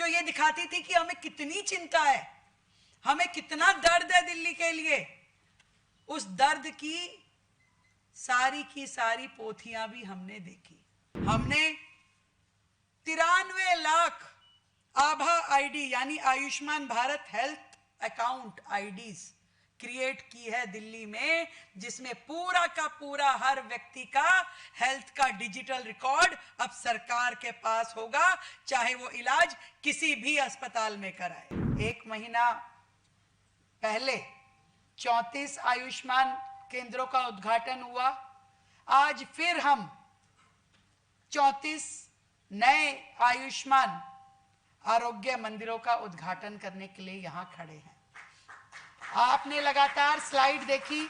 ये दिखाती थी कि हमें कितनी चिंता है, हमें कितना दर्द है दिल्ली के लिए, उस दर्द की सारी पोथियां भी हमने देखी। हमने 93 लाख आभा आईडी यानी Ayushman Bharat health account IDs create की है दिल्ली में, जिसमें पूरा का पूरा हर व्यक्ति का हेल्थ का डिजिटल रिकॉर्ड अब सरकार के पास होगा, चाहे वो इलाज किसी भी अस्पताल में कराए। एक महीना पहले 34 आयुष्मान केंद्रों का उद्घाटन हुआ। आज फिर हम 34 नए आयुष्मान आरोग्य मंदिरों का उद्घाटन करने के लिए यहां खड़े हैं। आपने लगातार स्लाइड देखी,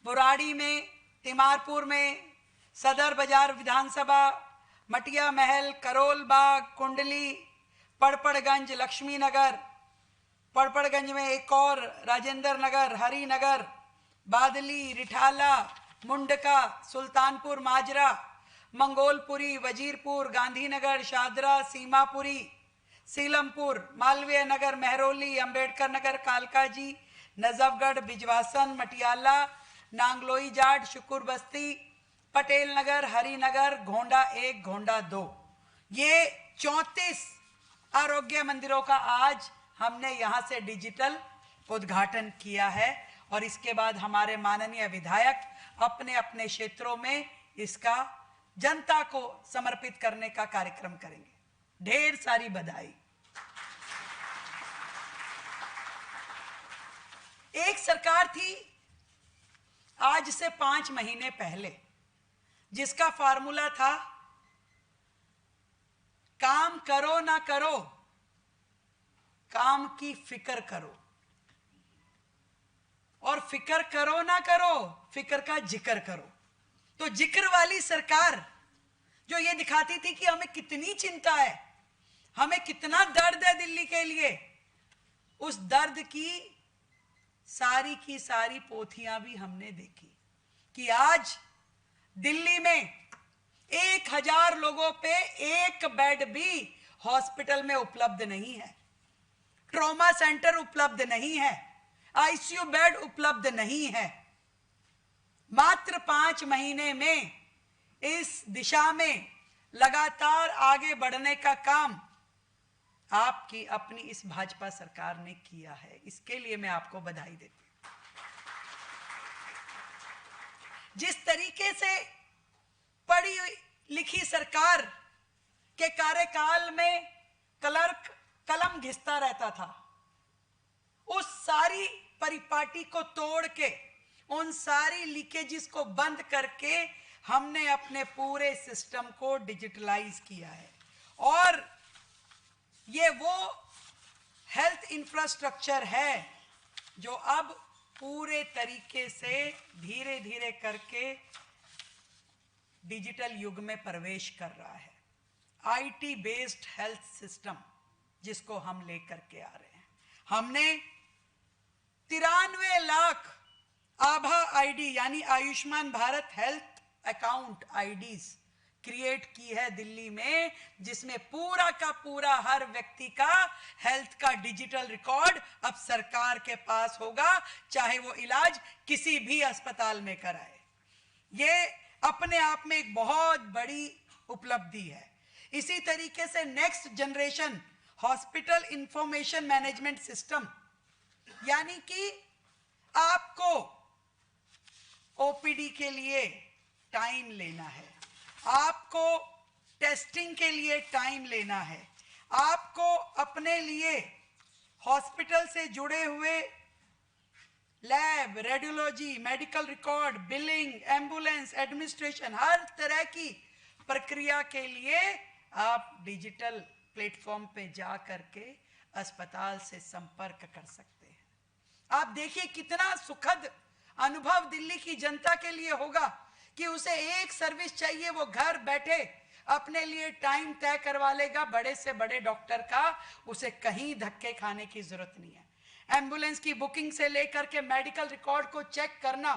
बुराड़ी में, तिमारपुर में, सदर बाजार विधानसभा, मटिया महल, करोल बाग, कुंडली, पड़पड़गंज, लक्ष्मी नगर, पड़पड़गंज में एक और, राजेंद्र नगर, हरिनगर, बादली, रिठाला, मुंडका, सुल्तानपुर माजरा, मंगोलपुरी, वजीरपुर, गांधीनगर, शादरा, सीमापुरी, सीलमपुर, मालवीय नगर, मेहरौली, अंबेडकर नगर, कालकाजी, नजफगढ़, बिजवासन, मटियाला, नांगलोई जाट, शुकुर बस्ती, पटेल नगर, हरिनगर, घोंडा 1, घोंडा 2, ये 34 आरोग्य मंदिरों का आज हमने यहां से डिजिटल उद्घाटन किया है। और इसके बाद हमारे माननीय विधायक अपने अपने क्षेत्रों में इसका जनता को समर्पित करने का कार्यक्रम करेंगे। ढेर सारी बधाई। एक सरकार थी आज से 5 महीने पहले, जिसका फार्मूला था काम करो ना करो, काम की फिक्र करो, और फिक्र करो ना करो, फिक्र का जिक्र करो। तो जिक्र वाली सरकार जो ये दिखाती थी कि हमें कितनी चिंता है, हमें कितना दर्द है दिल्ली के लिए, उस दर्द की सारी पोथियां भी हमने देखी कि आज दिल्ली में 1000 लोगों पे एक बेड भी हॉस्पिटल में उपलब्ध नहीं है, ट्रॉमा सेंटर उपलब्ध नहीं है, आईसीयू बेड उपलब्ध नहीं है। मात्र 5 महीने में इस दिशा में लगातार आगे बढ़ने का काम आपकी अपनी इस भाजपा सरकार ने किया है। इसके लिए मैं आपको बधाई देती हूं। जिस तरीके से पढ़ी लिखी सरकार के कार्यकाल में क्लर्क कलम घिसता रहता था, उस सारी परिपाटी को तोड़ के, उन सारी लीकेजेस को बंद करके हमने अपने पूरे सिस्टम को डिजिटलाइज किया है। और ये वो हेल्थ इंफ्रास्ट्रक्चर है जो अब पूरे तरीके से धीरे धीरे करके डिजिटल युग में प्रवेश कर रहा है। आईटी बेस्ड हेल्थ सिस्टम जिसको हम लेकर के आ रहे हैं। हमने 93 लाख आभा आईडी यानी Ayushman Bharat health account IDs create की है दिल्ली में, जिसमें पूरा का पूरा हर व्यक्ति का हेल्थ का डिजिटल रिकॉर्ड अब सरकार के पास होगा, चाहे वो इलाज किसी भी अस्पताल में कराए। ये अपने आप में एक बहुत बड़ी उपलब्धि है। इसी तरीके से next generation hospital information management system, यानी कि आपको ओपीडी के लिए टाइम लेना है, आपको टेस्टिंग के लिए टाइम लेना है, आपको अपने लिए हॉस्पिटल से जुड़े हुए lab, radiology, medical record, billing, ambulance, administration, हर तरह की प्रक्रिया के लिए आप डिजिटल प्लेटफॉर्म पे जा करके अस्पताल से संपर्क कर सकते हैं। आप देखिए कितना सुखद अनुभव दिल्ली की जनता के लिए होगा कि उसे एक सर्विस चाहिए, वो घर बैठे अपने लिए टाइम तय करवा लेगा बड़े से बड़े डॉक्टर का, उसे कहीं धक्के खाने की जरूरत नहीं है। एम्बुलेंस की बुकिंग से लेकर के मेडिकल रिकॉर्ड को चेक करना,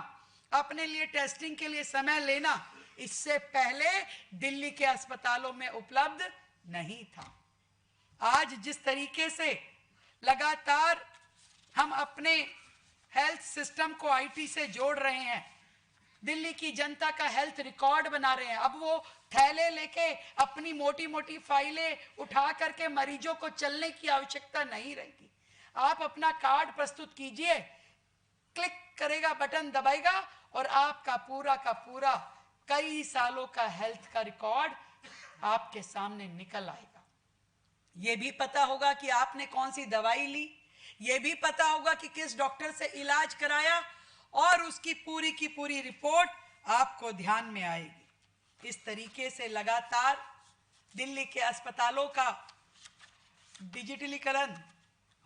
अपने लिए टेस्टिंग के लिए समय लेना, इससे पहले दिल्ली के अस्पतालों में उपलब्ध नहीं था। आज जिस तरीके से लगातार हम अपने हेल्थ सिस्टम को आईटी से जोड़ रहे हैं, दिल्ली की जनता का हेल्थ रिकॉर्ड बना रहे हैं। अब वो थैले लेके अपनी मोटी मोटी फाइलें उठा करके मरीजों को चलने की आवश्यकता नहीं रहेगी। आप अपना कार्ड प्रस्तुत कीजिए, क्लिक करेगा, बटन दबाएगा और आपका पूरा का पूरा कई सालों का हेल्थ का रिकॉर्ड आपके सामने निकल आएगा। ये भी पता होगा कि आपने कौन सी दवाई ली, ये भी पता होगा कि किस डॉक्टर से इलाज कराया, और उसकी पूरी की पूरी रिपोर्ट आपको ध्यान में आएगी। इस तरीके से लगातार दिल्ली के अस्पतालों का डिजिटलीकरण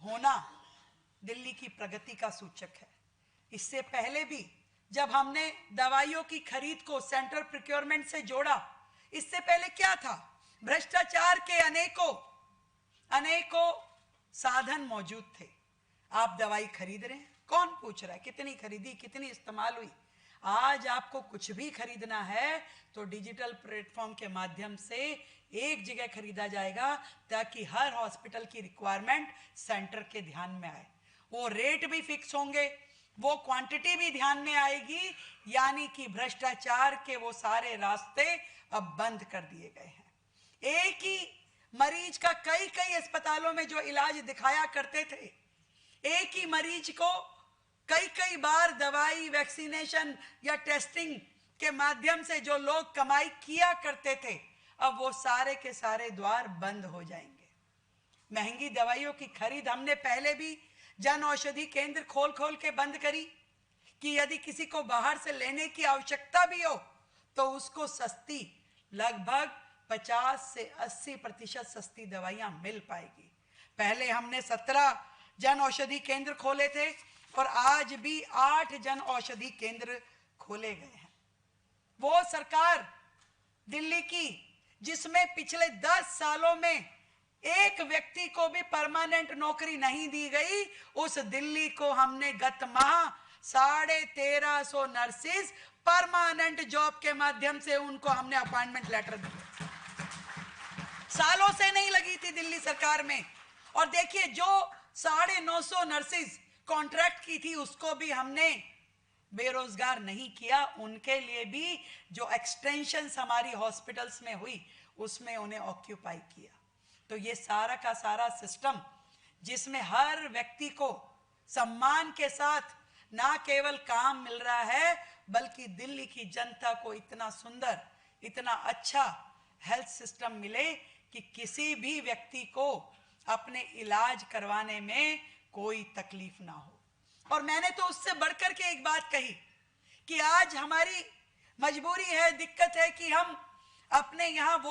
होना दिल्ली की प्रगति का सूचक है। इससे पहले भी जब हमने दवाइयों की खरीद को सेंट्रल प्रोक्योरमेंट से जोड़ा, इससे पहले क्या था? भ्रष्टाचार के अनेकों साधन मौजूद थे। आप दवाई खरीद रहे हैं, कौन पूछ रहा है कितनी खरीदी, कितनी इस्तेमाल हुई? आज आपको कुछ भी खरीदना है तो डिजिटल प्लेटफॉर्म के माध्यम से एक जगह खरीदा जाएगा, ताकि हर हॉस्पिटल की रिक्वायरमेंट सेंटर के ध्यान में आए। वो रेट भी फिक्स होंगे, वो क्वांटिटी भी ध्यान में आएगी, यानी कि भ्रष्टाचार के वो सारे रास्ते अब बंद कर दिए गए हैं। एक ही मरीज का कई अस्पतालों में जो इलाज दिखाया करते थे, एक ही मरीज को कई बार दवाई, वैक्सीनेशन या टेस्टिंग के माध्यम से जो लोग कमाई किया करते थे, अब वो सारे के सारे द्वार बंद हो जाएंगे। महंगी दवाइयों की खरीद हमने पहले भी जन औषधि केंद्र खोल के बंद करी, कि यदि किसी को बाहर से लेने की आवश्यकता भी हो तो उसको सस्ती, लगभग 50 से 80% सस्ती दवाइयां मिल पाएगी। पहले हमने 17 जन औषधि केंद्र खोले थे और आज भी 8 जन औषधि केंद्र खोले गए हैं। वो सरकार दिल्ली की जिसमें पिछले 10 सालों में एक व्यक्ति को भी परमानेंट नौकरी नहीं दी गई, उस दिल्ली को हमने गत माह 1350 नर्सिस परमानेंट जॉब के माध्यम से उनको हमने अपॉइंटमेंट लेटर दिया। सालों से नहीं लगी थी दिल्ली सरकार में। और देखिए, जो 950 नर्सिस कॉन्ट्रैक्ट की थी उसको भी हमने बेरोजगार नहीं किया, उनके लिए भी जो एक्सटेंशंस हमारी हॉस्पिटल्स में हुई उसमें उन्हें ऑक्यूपाई किया। तो ये सारा का सारा सिस्टम जिसमें हर व्यक्ति को सम्मान के साथ ना केवल काम मिल रहा है, बल्कि दिल्ली की जनता को इतना सुंदर, इतना अच्छा हेल्थ सिस्टम मिले कि किसी भी व्यक्ति को अपने इलाज करवाने में कोई तकलीफ ना हो। और मैंने तो उससे बढ़कर के एक बात कही कि आज हमारी मजबूरी है, दिक्कत है कि हम अपने यहाँ वो